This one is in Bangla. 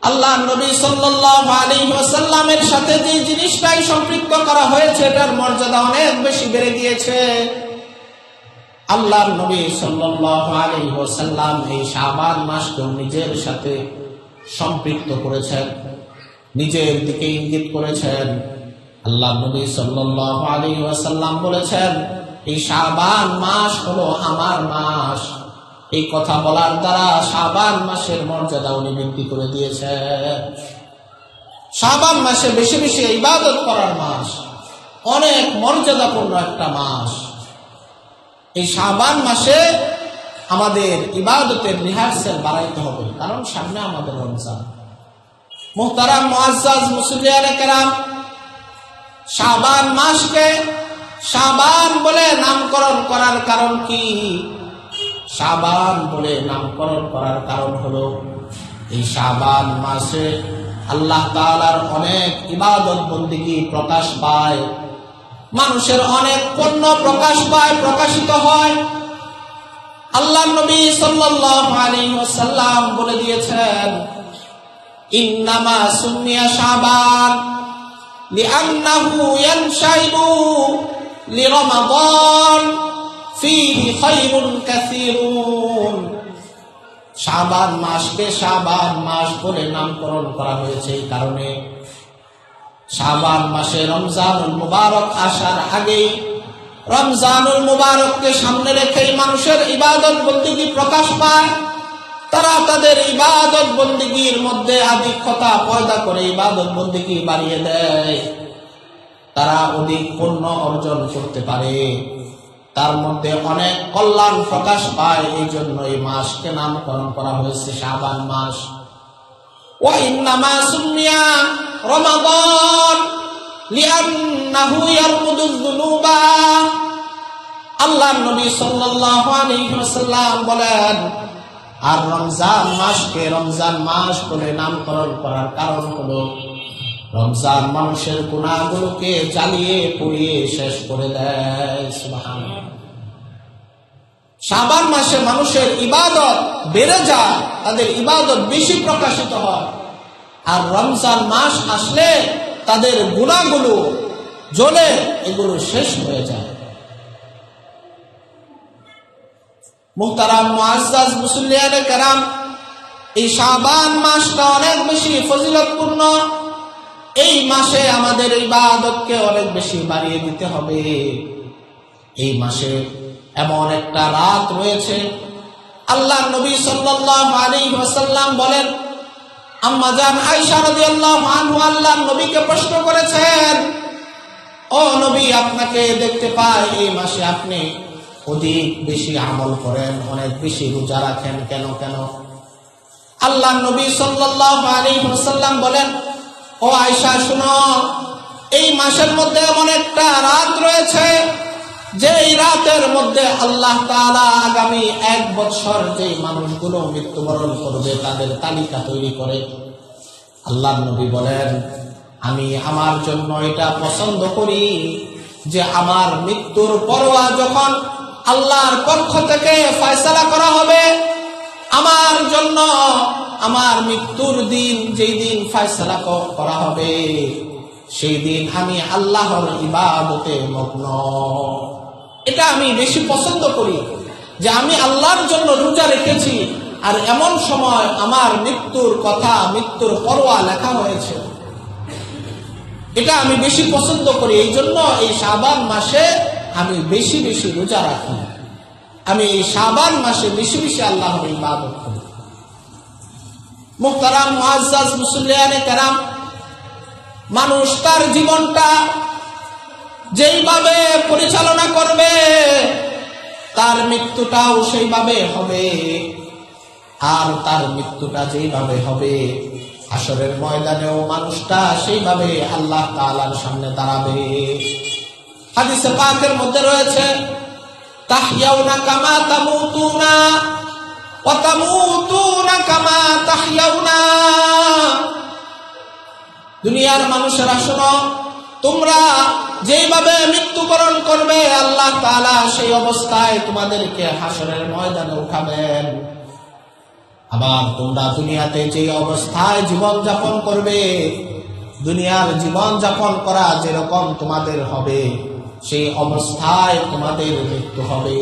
আল্লাহ নবী সাল্লাল্লাহু আলাইহি ওয়াসাল্লামের সাথে যে জিনিসটাই সম্পৃক্ত করা হয়েছে এটার মর্যাদা অনেক বেশি বেড়ে গিয়েছে। আল্লাহর নবী সাল্লাল্লাহু আলাইহি ওয়াসাল্লাম এই শাবান মাসকে নিজের সাথে সম্পৃক্ত করেছেন, নিজের দিকে ইঙ্গিত করেছেন। আল্লাহ নবী সাল্লাল্লাহু আলাইহি ওয়াসাল্লাম বলেছেন, এই শাবান মাস হলো আমার মাস। এই কথা বলার দ্বারা শাবান মাসের মর্যাদা উনি বৃদ্ধি করে দিয়েছেন। শাবান মাসে বেশি বেশি ইবাদত করার মাস, অনেক মর্যাদাপূর্ণ একটা মাস। এই শাবান মাসে আমাদের ইবাদতের রিহার্সাল বাড়াইতে হবে, কারণ সামনে আমাদের রমজান। মুহতারাম মুআজ্জাজ মুসল্লিয়ানে কেরাম, শাবান মাসকে শাবান বলে নামকরণ করার কারণ কি? শাবান বলে নামকরণ করার কারণ হলো এই শাবান মাসে আল্লাহ তাআলার অনেক ইবাদত বন্দেগী প্রকাশ পায়, মানুষের অনেক পণ্য প্রকাশ পায়, প্রকাশিত হয়। আল্লাহ নবী সাল্লাল্লাহু আলাইহি ওয়াসাল্লাম বলে দিয়েছেন, ইন্নামা সুমিয়া শাবান লিআন্নাহু ইয়ানশাইবু লিরমাদান ফীহি খায়রুন কাসীরুন। শাবান মাসকে শাবান মাস বলে নামকরণ করা হয়েছে এই কারণে, শাবান মাসে রমজানুল মুবারক আসার আগেই রমজানুল মুবারককে সামনে রেখেই মানুষের ইবাদত বন্দেগী প্রকাশ পায়। তারা তাদের ইবাদত বন্দেগীর মধ্যে আধিক্যতা পয়দা করে ইবাদত বন্দেগী বাড়িয়ে দেয়, তারা অধিক পুণ্য অর্জন করতে পারে, তার মধ্যে অনেক কল্যাণ প্রকাশ পায়। এই জন্য এই মাসকে নামকরণ করা হয়েছে শাবান মাস। ওয়া ইন্নামা সুমিয়া রমাদান লিআন্নাহু ইয়ারমুদুয যুনুবা। আল্লাহর নবী সাল্লাল্লাহু আলাইহি ওয়াসাল্লাম বলেন, আর রমজান মাসকে রমজান মাস বলে নামকরণ করার কারণ হলো রমজান মানুষের গুনাহগুলোকে জ্বালিয়ে পুড়িয়ে শেষ করে দেয়। সুবহানাল্লাহ। শাবান মাসে মানুষের ইবাদত বেড়ে যায়, তাদের ইবাদত বেশি প্রকাশিত হয়। আর রমজান মাস আসলে তাদের গুনাহগুলো জ্বলে এগুলো শেষ হয়ে যায়। মুহতারাম মুআজ্জাজ মুসল্লিয়ানে কেরাম, এই শাবান মাসটা অনেক বেশি ফজিলতপূর্ণ। এই মাসে আমাদের ইবাদতকে অনেক বেশি বাড়িয়ে দিতে হবে। এই মাসে এমন একটা রাত রয়েছে, আল্লাহ নবী সাল্লাল্লাহু আলাইহি ওয়াসাল্লাম বলেন, আম্মা জান আয়েশা রাদিয়াল্লাহু আনহা আল্লাহর নবীকে প্রশ্ন করেছেন, ও নবী, আপনাকে দেখতে পাই এই মাসে আপনি অধিক বেশি আমল করেন, অনেক বেশি রোজা রাখেন, কেন কেন? আল্লাহর নবী সাল্লাল্লাহু আলাইহি ওয়াসাল্লাম বলেন, ও আয়েশা শুনো, এই মাসের মধ্যে এমন একটা রাত রয়েছে যে এই রাতের মধ্যে আল্লাহ তাআলা আগামী 1 বছর যে মানুষগুলো মৃত্যুবরণ করবে তাদের তালিকা তৈরি করে। আল্লাহর নবী বলেন, আমি আমার জন্য এটা পছন্দ করি যে আমার মৃত্যুর পরোয়া যখন আল্লাহর পক্ষ থেকে ফয়সালা করা হবে, আমার জন্য আমার মৃত্যুর দিন যেই দিন ফয়সালা করা হবে সেই দিন আমি আল্লাহর ইবাদতে মগ্ন। এটা আমি বেশি পছন্দ করি যে আমি আল্লাহর জন্য রোজা রেখেছি আর এমন সময় আমার মৃত্যুর কথা, মৃত্যুর পরোয়া লেখা হয়েছে। এটা আমি বেশি পছন্দ করি। এই জন্য এই শাবান মাসে আমি বেশি বেশি রোজা রাখি, আমি এই শাবান মাসে বেশি বেশি আল্লাহর ইবাদত করি। মুহতারাম মুআজ্জাজ মুসল্লিয়ানে কেরাম, মানুষ তার জীবনটা যেইভাবে পরিচালনা করবে তার মৃত্যুটাও সেইভাবে হবে। আর তার মৃত্যুটা যেইভাবে হবে হাসরের ময়দানেও মানুষটা সেইভাবে আল্লাহ তাআলার সামনে দাঁড়াবে। হাদিসে পাকের মধ্যে রয়েছে, তাহইয়াউনা কামা তামুতুনা ওয়া তামুতুনা কামা তাহইয়াউনা। দুনিয়ার মানুষেরা শোনো, তোমরা যেইভাবে মৃত্যুবরণ করবে আল্লাহ তাআলা সেই অবস্থায় তোমাদেরকে হাসরের ময়দানে উঠাবেন। আবার তোমরা দুনিয়াতে যে অবস্থায় জীবন যাপন করবে, দুনিয়ার জীবন যাপন করা যেরকম তোমাদের হবে, সেই অবস্থায় তোমাদের মৃত্যু হবে।